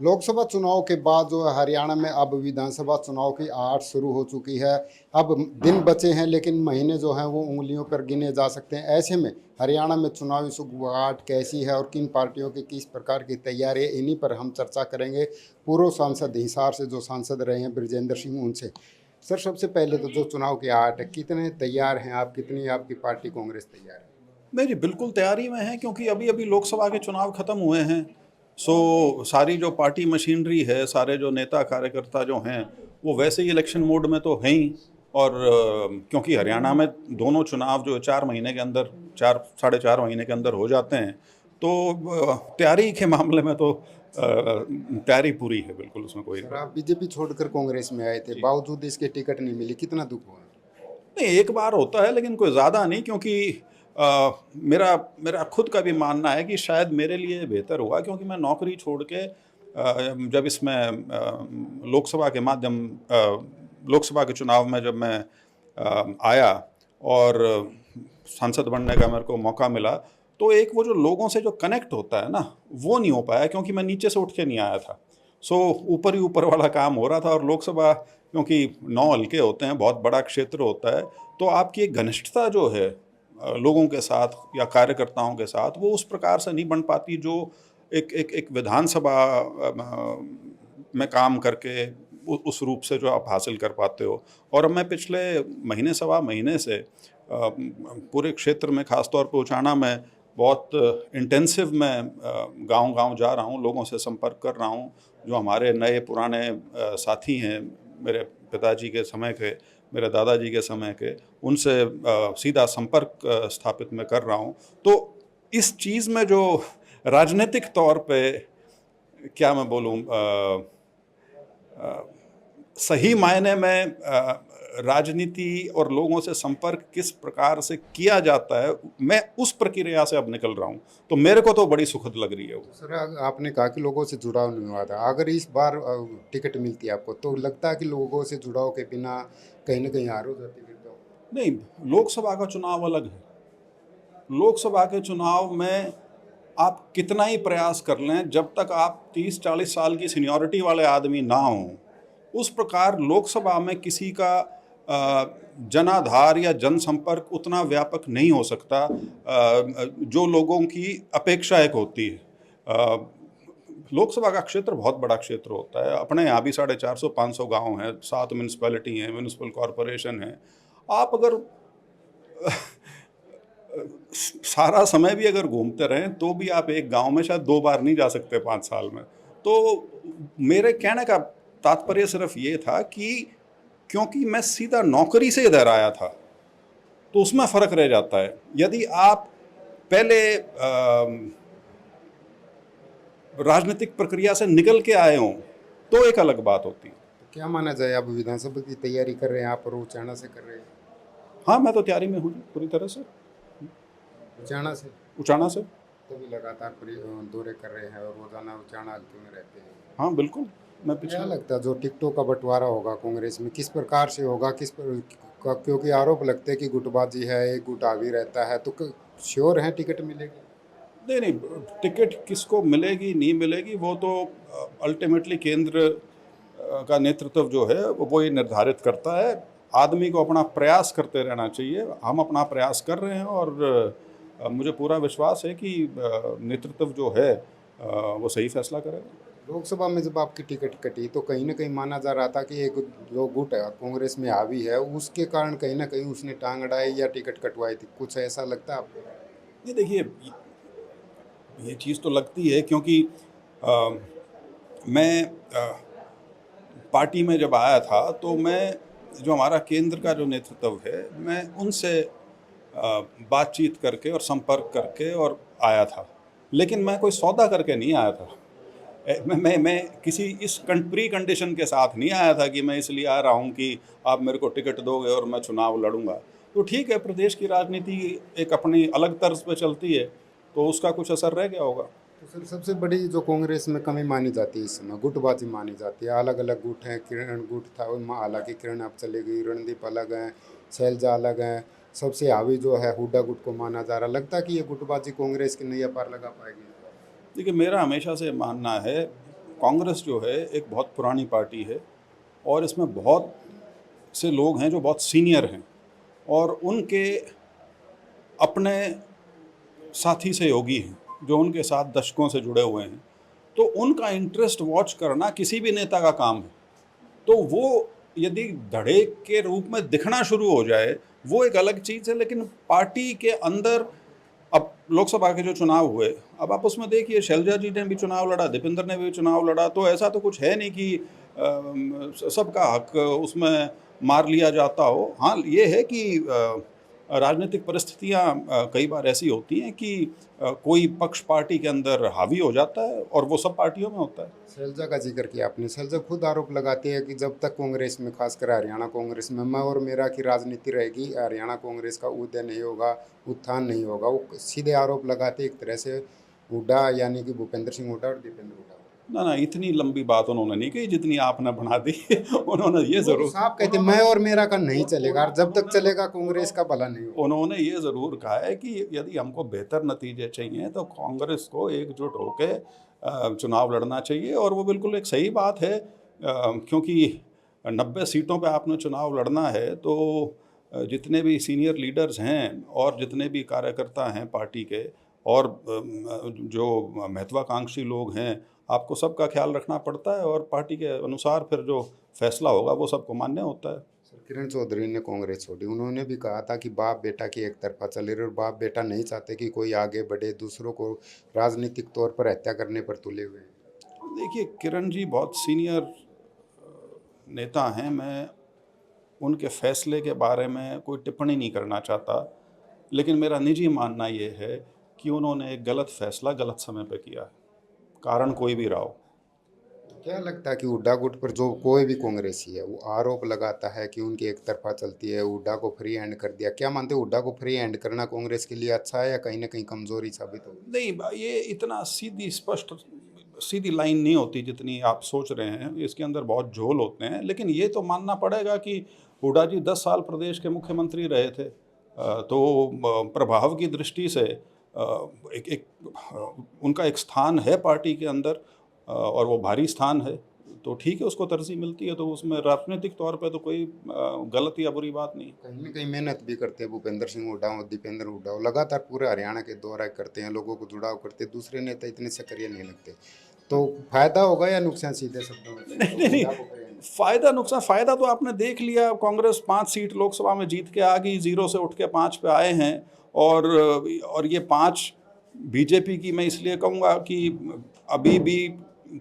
लोकसभा चुनाव के बाद जो है हरियाणा में अब विधानसभा चुनाव की आड़ शुरू हो चुकी है। अब दिन बचे हैं लेकिन महीने जो हैं वो उंगलियों पर गिने जा सकते हैं। ऐसे में हरियाणा में चुनावी शुरुआत कैसी है और किन पार्टियों की किस प्रकार की तैयारी है, इन्हीं पर हम चर्चा करेंगे पूर्व सांसद हिसार से जो सांसद रहे हैं बृजेंद्र सिंह उनसे। सर, सबसे पहले तो जो चुनाव की आड़ है, कितने तैयार हैं आप, कितनी आपकी पार्टी कांग्रेस तैयार है? नहीं जी, बिल्कुल तैयारी में है क्योंकि अभी अभी लोकसभा के चुनाव खत्म हुए हैं। सारी जो पार्टी मशीनरी है, सारे जो नेता कार्यकर्ता जो हैं वो वैसे ही इलेक्शन मोड में तो हैं ही। और क्योंकि हरियाणा में दोनों चुनाव जो 4 महीने के अंदर, 4 साढ़े 4 महीने के अंदर हो जाते हैं, तो तैयारी के मामले में तो तैयारी पूरी है, बिल्कुल उसमें कोई सर, आप बीजेपी छोड़कर कांग्रेस में आए थे, बावजूद इसके टिकट नहीं मिली, कितना दुख हुआ? नहीं। एक बार होता है लेकिन कोई ज़्यादा नहीं, क्योंकि मेरा मेरा खुद का भी मानना है कि शायद मेरे लिए बेहतर हुआ, क्योंकि मैं नौकरी छोड़ के जब इसमें लोकसभा के माध्यम लोकसभा के चुनाव में जब मैं आया और सांसद बनने का मेरे को मौका मिला, तो एक वो जो लोगों से जो कनेक्ट होता है ना, वो नहीं हो पाया, क्योंकि मैं नीचे से उठ के नहीं आया था। ऊपर ही ऊपर वाला काम हो रहा था। और लोकसभा क्योंकि 9 हल्के होते हैं, बहुत बड़ा क्षेत्र होता है, तो आपकी एक घनिष्ठता जो है लोगों के साथ या कार्यकर्ताओं के साथ, वो उस प्रकार से नहीं बन पाती जो एक विधानसभा में काम करके उस रूप से जो आप हासिल कर पाते हो। और अब मैं पिछले महीने सवा महीने से पूरे क्षेत्र में, खासतौर पर उचाना में, बहुत इंटेंसिव मैं गांव-गांव जा रहा हूं, लोगों से संपर्क कर रहा हूं। जो हमारे नए पुराने साथी हैं, मेरे पिताजी के समय के, मेरे दादाजी के समय के, उनसे सीधा संपर्क स्थापित मैं कर रहा हूं। तो इस चीज़ में जो राजनीतिक तौर पे, क्या मैं बोलूं, सही मायने में राजनीति और लोगों से संपर्क किस प्रकार से किया जाता है, मैं उस प्रक्रिया से अब निकल रहा हूं। तो मेरे को तो बड़ी सुखद लग रही है वो। सर, आपने कहा कि लोगों से जुड़ाव नहीं हुआ था। अगर इस बार टिकट मिलती है आपको, तो लगता है कि लोगों से जुड़ाव के बिना कहीं ना कहीं हार हो जाती है तो? नहीं, लोकसभा का चुनाव अलग है। लोकसभा के चुनाव में आप कितना ही प्रयास कर लें, जब तक आप 30-40 साल की सीनियरिटी वाले आदमी ना हों, उस प्रकार लोकसभा में किसी का जनाधार या जनसंपर्क उतना व्यापक नहीं हो सकता जो लोगों की अपेक्षा एक होती है। लोकसभा का क्षेत्र बहुत बड़ा क्षेत्र होता है। अपने यहाँ भी 450-500 गांव हैं, 7 म्यूनसिपैलिटी हैं, म्यूनसिपल कॉरपोरेशन है। आप अगर सारा समय भी अगर घूमते रहें तो भी आप एक गांव में शायद 2 बार नहीं जा सकते 5 साल में। तो मेरे कहने का तात्पर्य सिर्फ ये था कि क्योंकि मैं सीधा नौकरी से इधर आया था, तो उसमें फ़र्क रह जाता है। यदि आप पहले राजनीतिक प्रक्रिया से निकल के आए हों तो एक अलग बात होती है। तो क्या माना जाए, आप विधानसभा की तैयारी कर रहे हैं, आप और उचाना से कर रहे हैं? हाँ, मैं तो तैयारी में हूँ पूरी तरह से। उचाना से? उचाना से। तो भी लगातार दौरे कर रहे हैं और रोजाना उचाना हल्के में रहते हैं। हाँ बिल्कुल। मैं क्या पिछले लगता है जो टिकटों का बंटवारा होगा कांग्रेस में, किस प्रकार से होगा, क्योंकि आरोप लगते हैं कि गुटबाजी है, एक गुट हावी रहता है, तो श्योर है टिकट मिलेगी? नहीं नहीं, टिकट किसको मिलेगी नहीं मिलेगी वो तो अल्टीमेटली केंद्र का नेतृत्व जो है वो ही निर्धारित करता है। आदमी को अपना प्रयास करते रहना चाहिए। हम अपना प्रयास कर रहे हैं और मुझे पूरा विश्वास है कि नेतृत्व जो है वो सही फैसला करेगा। लोकसभा में जब आपकी टिकट कटी तो कहीं ना कहीं माना जा रहा था कि एक जो गुट है कांग्रेस में हावी है, उसके कारण कहीं ना कहीं उसने टांग अड़ाई या टिकट कटवाई थी, कुछ ऐसा लगता है आपको? ये देखिए, ये चीज़ तो लगती है क्योंकि अ, मैं पार्टी में जब आया था तो मैं, जो हमारा केंद्र का जो नेतृत्व है, मैं उनसे बातचीत करके और संपर्क करके और आया था। लेकिन मैं कोई सौदा करके नहीं आया था। मैं किसी इस प्री कंडीशन के साथ नहीं आया था कि मैं इसलिए आ रहा हूँ कि आप मेरे को टिकट दोगे और मैं चुनाव लड़ूंगा। तो ठीक है, प्रदेश की राजनीति एक अपनी अलग तर्ज पे चलती है, तो उसका कुछ असर रह गया होगा। तो सर, सबसे बड़ी जो कांग्रेस में कमी मानी जाती है इस समय, गुटबाजी मानी जाती है। अलग अलग गुट हैं, किरण गुट था, हालांकि किरण अब चली गई, रणदीप अलग हैं, शैलजा अलग हैं। सबसे हावी जो है हुड्डा गुट को माना जा रहा। लगता है कि ये गुटबाजी कांग्रेस की नैया पार लगा पाएगी? देखिए, मेरा हमेशा से मानना है, कांग्रेस जो है एक बहुत पुरानी पार्टी है और इसमें बहुत से लोग हैं जो बहुत सीनियर हैं और उनके अपने साथी सहयोगी हैं जो उनके साथ दशकों से जुड़े हुए हैं, तो उनका इंटरेस्ट वॉच करना किसी भी नेता का काम है। तो वो यदि धड़े के रूप में दिखना शुरू हो जाए वो एक अलग चीज़ है, लेकिन पार्टी के अंदर अब लोकसभा के जो चुनाव हुए, अब आप उसमें देखिए शैलजा जी ने भी चुनाव लड़ा, दीपेंद्र ने भी चुनाव लड़ा, तो ऐसा तो कुछ है नहीं कि सबका हक उसमें मार लिया जाता हो। हाँ, ये है कि राजनीतिक परिस्थितियाँ कई बार ऐसी होती हैं कि कोई पक्ष पार्टी के अंदर हावी हो जाता है और वो सब पार्टियों में होता है। शैलजा का जिक्र किया आपने। शैलजा खुद आरोप लगाती है कि जब तक कांग्रेस में, खासकर हरियाणा कांग्रेस में, मैं और मेरा की राजनीति रहेगी, हरियाणा कांग्रेस का उदय नहीं होगा, उत्थान नहीं होगा। वो सीधे आरोप लगाते एक तरह से हुड्डा, यानी कि भूपेंद्र सिंह हुड्डा और दीपेंद्र हुड्डा। ना ना, इतनी लंबी बात उन्होंने नहीं कही जितनी आपने बना दी। उन्होंने ये ज़रूर साफ कहते मैं और मेरा का नहीं चलेगा, और जब तक चलेगा कांग्रेस का भला नहीं होगा। उन्होंने ये ज़रूर कहा है कि यदि हमको बेहतर नतीजे चाहिए तो कांग्रेस को एकजुट होकर चुनाव लड़ना चाहिए, और वो बिल्कुल एक सही बात है, क्योंकि 90 सीटों पे आपने चुनाव लड़ना है तो जितने भी सीनियर लीडर्स हैं और जितने भी कार्यकर्ता हैं पार्टी के और जो महत्वाकांक्षी लोग हैं, आपको सबका ख्याल रखना पड़ता है और पार्टी के अनुसार फिर जो फैसला होगा वो सबको मान्य होता है। किरण चौधरी ने कांग्रेस छोड़ी, उन्होंने भी कहा था कि बाप बेटा की एक तरफा चले रहे, और बाप बेटा नहीं चाहते कि कोई आगे बढ़े, दूसरों को राजनीतिक तौर पर हत्या करने पर तुले हुए हैं। देखिए, किरण जी बहुत सीनियर नेता हैं, मैं उनके फैसले के बारे में कोई टिप्पणी नहीं करना चाहता, लेकिन मेरा निजी मानना ये है कि उन्होंने एक गलत फैसला गलत समय पे किया है, कारण कोई भी रहा हो। क्या लगता है कि हुड्डा गुट पर जो कोई भी कांग्रेसी है वो आरोप लगाता है कि उनकी एक तरफा चलती है, हुड्डा को फ्री हैंड कर दिया, क्या मानते हैं हुड्डा को फ्री हैंड करना कांग्रेस के लिए अच्छा है या कहीं ना कहीं कमजोरी साबित होगी? नहीं, ये इतना सीधी लाइन नहीं होती जितनी आप सोच रहे हैं, इसके अंदर बहुत झोल होते हैं, लेकिन ये तो मानना पड़ेगा कि हुड्डा जी 10 साल प्रदेश के मुख्यमंत्री रहे थे, तो प्रभाव की दृष्टि से उनका एक स्थान है पार्टी के अंदर, और वो भारी स्थान है, तो ठीक है, उसको तरजीह मिलती है, तो उसमें राजनीतिक तौर पे तो कोई गलत या बुरी बात नहीं। कहीं ना कहीं मेहनत भी करते हैं भूपेंद्र सिंह हुड्डा और दीपेंद्र हुड्डा, लगातार पूरे हरियाणा के दौरा करते हैं, लोगों को जुड़ाव करते हैं, दूसरे नेता इतने सक्रिय नहीं लगते, तो फायदा होगा या नुकसान, सीधे शब्दों में? नहीं, फायदा नुकसान, फायदा तो आपने देख लिया, कांग्रेस 5 सीट लोकसभा में जीत के आ गई, 0 से उठ के 5 पे आए हैं, और ये 5 बीजेपी की, मैं इसलिए कहूँगा कि अभी भी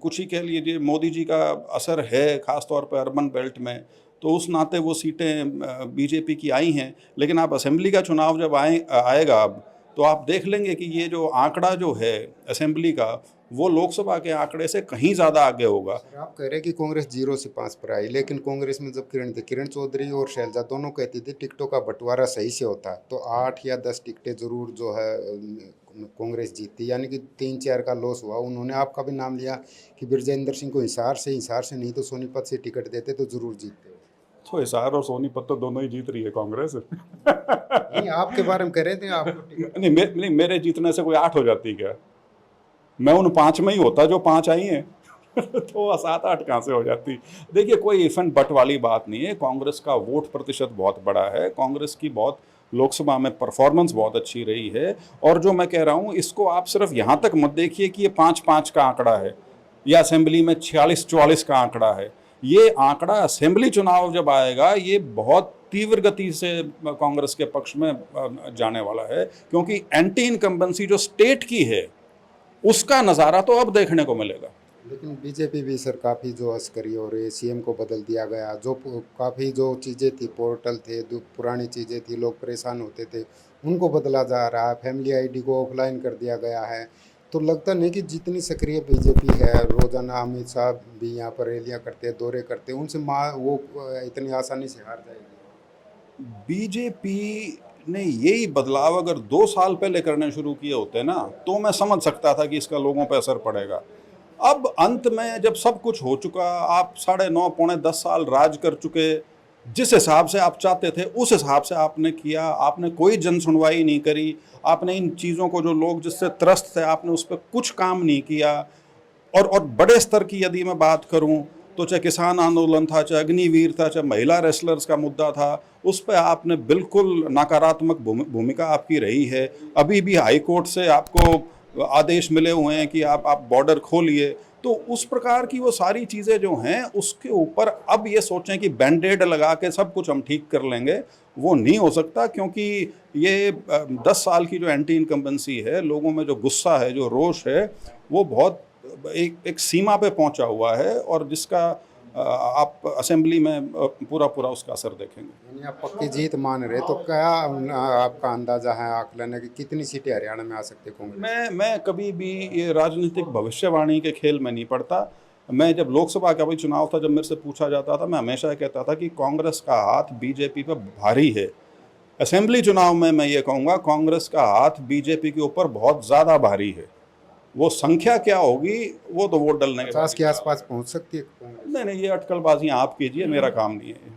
कुछ ही कह लीजिए मोदी जी का असर है, ख़ास तौर पर अर्बन बेल्ट में, तो उस नाते वो सीटें बीजेपी की आई हैं, लेकिन आप असेंबली का चुनाव जब आएगा अब, तो आप देख लेंगे कि ये जो आंकड़ा जो है असेंबली का, वो लोकसभा के आंकड़े से कहीं ज़्यादा आगे होगा। आप कह रहे हैं कि कांग्रेस 0 से 5 पर आई, लेकिन कांग्रेस में जब किरण चौधरी और शैलजा दोनों कहती थी टिकटों का बंटवारा सही से होता तो 8 या 10 टिकटें जरूर जो है कांग्रेस जीतती, यानी कि 3-4 का लॉस हुआ। उन्होंने आपका भी नाम लिया कि ब्रजेंद्र सिंह को हिसार से नहीं तो सोनीपत से टिकट देते तो जरूर जीतते। तो हिसार और सोनीपत तो दोनों ही जीत रही है कांग्रेस। नहीं, आपके बारे में कह रहे थे आपको नहीं, मेरे जीतने से कोई 8 हो जाती क्या? मैं उन 5 में ही होता जो 5 आई हैं। तो 7-8 कहाँ से हो जाती? देखिए, कोई इफन बट वाली बात नहीं है, कांग्रेस का वोट प्रतिशत बहुत बड़ा है, कांग्रेस की बहुत लोकसभा में परफॉर्मेंस बहुत अच्छी रही है, और जो मैं कह रहा हूँ इसको आप सिर्फ यहाँ तक मत देखिए कि ये 5-5 का आंकड़ा है या असेंबली में 46-44 का आंकड़ा है। ये आंकड़ा असेंबली चुनाव जब आएगा ये बहुत तीव्र गति से कांग्रेस के पक्ष में जाने वाला है, क्योंकि एंटी इनकम्बेंसी जो स्टेट की है उसका नज़ारा तो अब देखने को मिलेगा। लेकिन बीजेपी भी सर काफ़ी जो अस्करी हो रही है, सीएम को बदल दिया गया, जो काफ़ी जो चीज़ें थी, पोर्टल थे, जो पुरानी चीज़ें थी, लोग परेशान होते थे, उनको बदला जा रहा है, फैमिली आईडी को ऑफलाइन कर दिया गया है, तो लगता नहीं कि जितनी सक्रिय बीजेपी है, रोज़ाना अमित शाह भी यहाँ पर रैलियाँ करते हैं, दौरे करते हैं, उनसे वो इतनी आसानी से हार जाएगी। बीजेपी ने यही बदलाव अगर 2 साल पहले करने शुरू किए होते ना, तो मैं समझ सकता था कि इसका लोगों पर असर पड़ेगा। अब अंत में जब सब कुछ हो चुका, आप 9.5 पौने 10 साल राज कर चुके, जिस हिसाब से आप चाहते थे उस हिसाब से आपने किया, आपने कोई जन सुनवाई नहीं करी, आपने इन चीज़ों को, जो लोग जिससे त्रस्त थे, आपने उस पर कुछ काम नहीं किया। और बड़े स्तर की यदि मैं बात करूं तो चाहे किसान आंदोलन था, चाहे अग्निवीर था, चाहे महिला रेसलर्स का मुद्दा था, उस पर आपने बिल्कुल नकारात्मक भूमिका आपकी रही है। अभी भी हाई कोर्ट से आपको आदेश मिले हुए हैं कि आप बॉर्डर खोलिए। तो उस प्रकार की वो सारी चीज़ें जो हैं उसके ऊपर अब ये सोचें कि बैंडेड लगा के सब कुछ हम ठीक कर लेंगे, वो नहीं हो सकता, क्योंकि ये 10 साल की जो एंटी इनकम्बेंसी है, लोगों में जो गुस्सा है, जो रोष है, वो बहुत एक सीमा पे पहुंचा हुआ है, और जिसका आप असेंबली में पूरा पूरा उसका असर देखेंगे। यानी आप पक्की जीत मान रहे, तो क्या आपका अंदाजा है, आकलन है कि कितनी सीटें हरियाणा में आ सकती है कांग्रेस? मैं कभी भी ये राजनीतिक भविष्यवाणी के खेल में नहीं पड़ता। मैं जब लोकसभा का भी चुनाव था, जब मेरे से पूछा जाता था, मैं हमेशा कहता था कि कांग्रेस का हाथ बीजेपी पर भारी है। असेंबली चुनाव में मैं ये कहूँगा, कांग्रेस का हाथ बीजेपी के ऊपर बहुत ज़्यादा भारी है। वो संख्या क्या होगी वो तो वोट डलने के बाद 50 के आसपास पहुंच सकती है कांग्रेस? नहीं, ये अटकलबाजियाँ आप कीजिए, मेरा काम नहीं है।